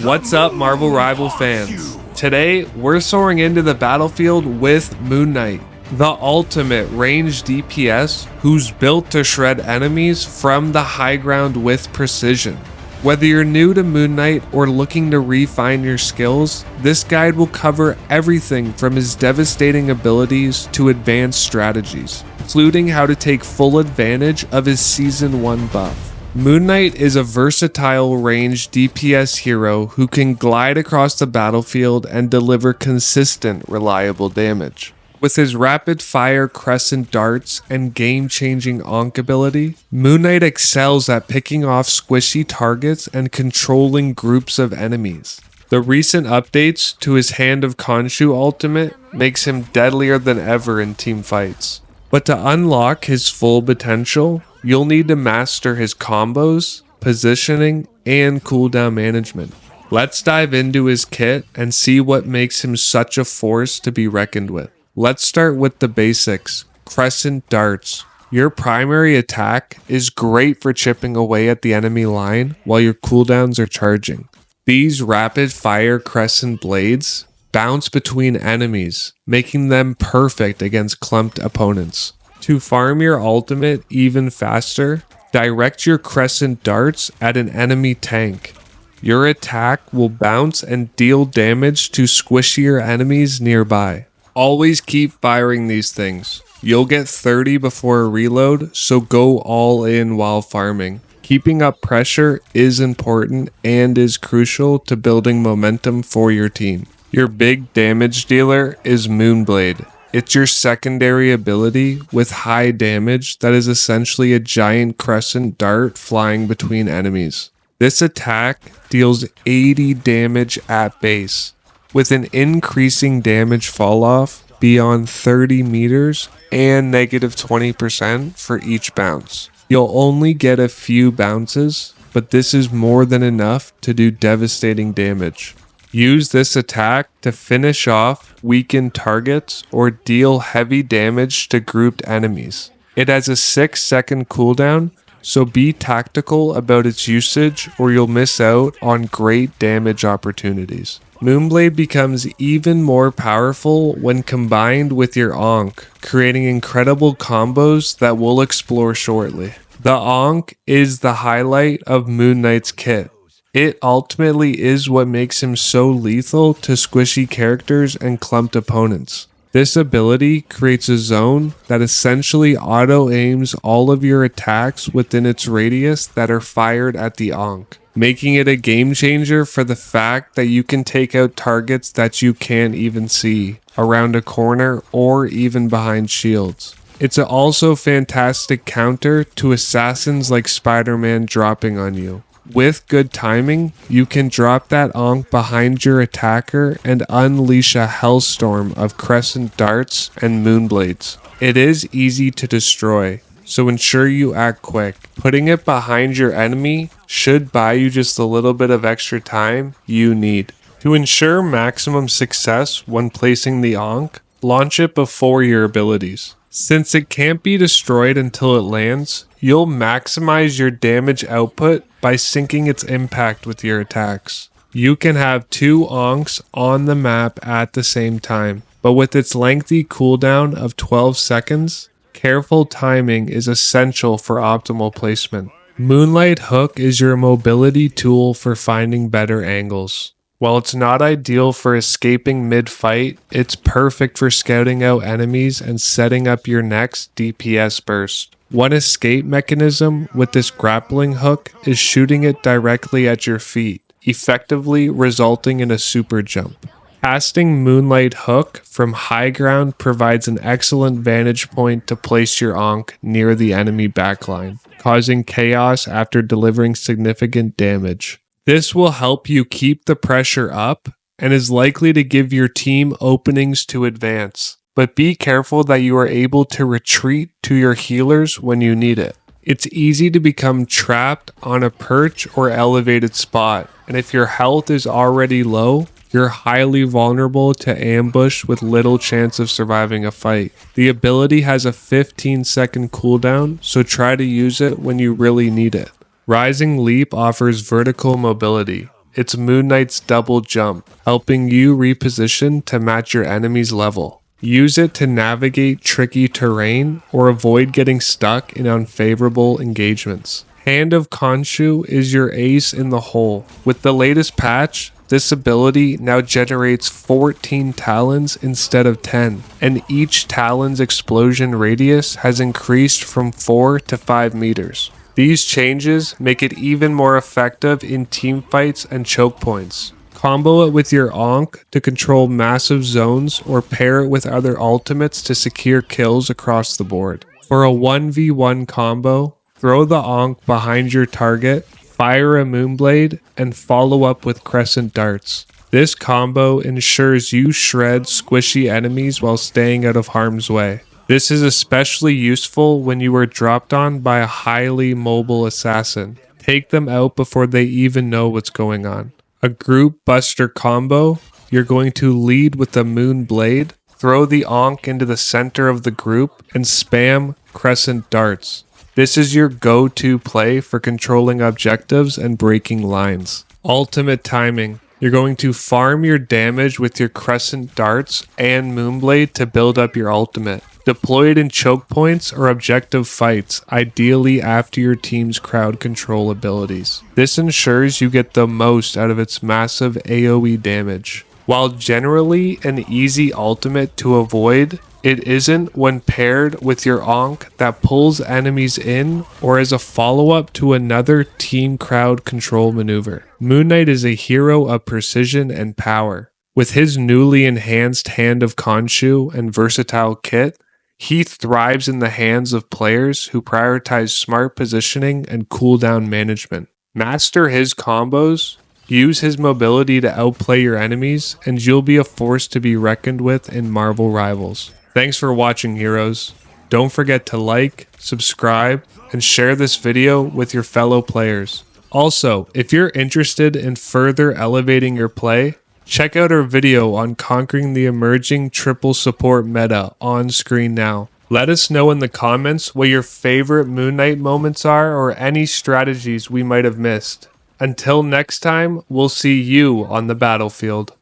What's up, Marvel Rival fans? Today, we're soaring into the battlefield with Moon Knight, the ultimate range DPS who's built to shred enemies from the high ground with precision. Whether you're new to Moon Knight or looking to refine your skills, this guide will cover everything from his devastating abilities to advanced strategies, including how to take full advantage of his Season 1 buff. Moon Knight is a versatile range DPS hero who can glide across the battlefield and deliver consistent, reliable damage. With his rapid-fire Crescent darts and game-changing Ankh ability, Moon Knight excels at picking off squishy targets and controlling groups of enemies. The recent updates to his Hand of Khonshu ultimate makes him deadlier than ever in team fights. But to unlock his full potential, you'll need to master his combos, positioning, and cooldown management. Let's dive into his kit and see what makes him such a force to be reckoned with. Let's start with the basics. Crescent darts. Your primary attack is great for chipping away at the enemy line while your cooldowns are charging. These rapid fire crescent blades bounce between enemies, making them perfect against clumped opponents. To farm your ultimate even faster, direct your crescent darts at an enemy tank. Your attack will bounce and deal damage to squishier enemies nearby. Always keep firing these things. You'll get 30 before a reload, so go all in while farming. Keeping up pressure is important and is crucial to building momentum for your team. Your big damage dealer is Moonblade. It's your secondary ability with high damage that is essentially a giant crescent dart flying between enemies. This attack deals 80 damage at base, with an increasing damage falloff beyond 30 meters and negative 20% for each bounce. You'll only get a few bounces, but this is more than enough to do devastating damage. Use this attack to finish off weakened targets or deal heavy damage to grouped enemies. It has a 6-second cooldown, so be tactical about its usage or you'll miss out on great damage opportunities. Moonblade becomes even more powerful when combined with your Ankh, creating incredible combos that we'll explore shortly. The Ankh is the highlight of Moon Knight's kit. It ultimately is what makes him so lethal to squishy characters and clumped opponents. This ability creates a zone that essentially auto-aims all of your attacks within its radius that are fired at the Ankh, making it a game changer for the fact that you can take out targets that you can't even see, around a corner or even behind shields. It's also a fantastic counter to assassins like Spider-Man dropping on you. With good timing, you can drop that Ankh behind your attacker and unleash a hellstorm of crescent darts and moonblades. It is easy to destroy, so ensure you act quick. Putting it behind your enemy should buy you just a little bit of extra time you need. To ensure maximum success when placing the Ankh, launch it before your abilities. Since it can't be destroyed until it lands, you'll maximize your damage output by syncing its impact with your attacks. You can have 2 Ankhs on the map at the same time, but with its lengthy cooldown of 12 seconds, careful timing is essential for optimal placement. Moonlight Hook is your mobility tool for finding better angles. While it's not ideal for escaping mid-fight, it's perfect for scouting out enemies and setting up your next DPS burst. One escape mechanism with this grappling hook is shooting it directly at your feet, effectively resulting in a super jump. Casting Moonlight Hook from high ground provides an excellent vantage point to place your Ankh near the enemy backline, causing chaos after delivering significant damage. This will help you keep the pressure up and is likely to give your team openings to advance. But be careful that you are able to retreat to your healers when you need it. It's easy to become trapped on a perch or elevated spot, and if your health is already low, you're highly vulnerable to ambush with little chance of surviving a fight. The ability has a 15-second cooldown, so try to use it when you really need it. Rising Leap offers vertical mobility. it's Moon Knight's double jump, helping you reposition to match your enemy's level. Use it to navigate tricky terrain or avoid getting stuck in unfavorable engagements. Hand of Khonshu is your ace in the hole. With the latest patch, this ability now generates 14 talons instead of 10, and each talon's explosion radius has increased from 4 to 5 meters. These changes make it even more effective in teamfights and choke points. Combo it with your Ankh to control massive zones or pair it with other ultimates to secure kills across the board. For a 1v1 combo, throw the Ankh behind your target, fire a Moonblade, and follow up with Crescent darts. This combo ensures you shred squishy enemies while staying out of harm's way. This is especially useful when you are dropped on by a highly mobile assassin. Take them out before they even know what's going on. A group buster combo, you're going to lead with the Moonblade, throw the Ankh into the center of the group, and spam Crescent darts. This is your go-to play for controlling objectives and breaking lines. Ultimate timing. You're going to farm your damage with your Crescent darts and Moonblade to build up your ultimate. Deploy it in choke points or objective fights, ideally after your team's crowd control abilities. This ensures you get the most out of its massive AoE damage. While generally an easy ultimate to avoid, it isn't when paired with your Ankh that pulls enemies in or as a follow-up to another team crowd control maneuver. Moon Knight is a hero of precision and power. With his newly enhanced Hand of Khonshu and versatile kit, he thrives in the hands of players who prioritize smart positioning and cooldown management. Master his combos, use his mobility to outplay your enemies, and you'll be a force to be reckoned with in Marvel Rivals. Thanks for watching, heroes. Don't forget to like, subscribe, and share this video with your fellow players. Also, if you're interested in further elevating your play, check out our video on conquering the emerging triple support meta on screen now. Let us know in the comments what your favorite Moon Knight moments are or any strategies we might have missed. Until next time, we'll see you on the battlefield.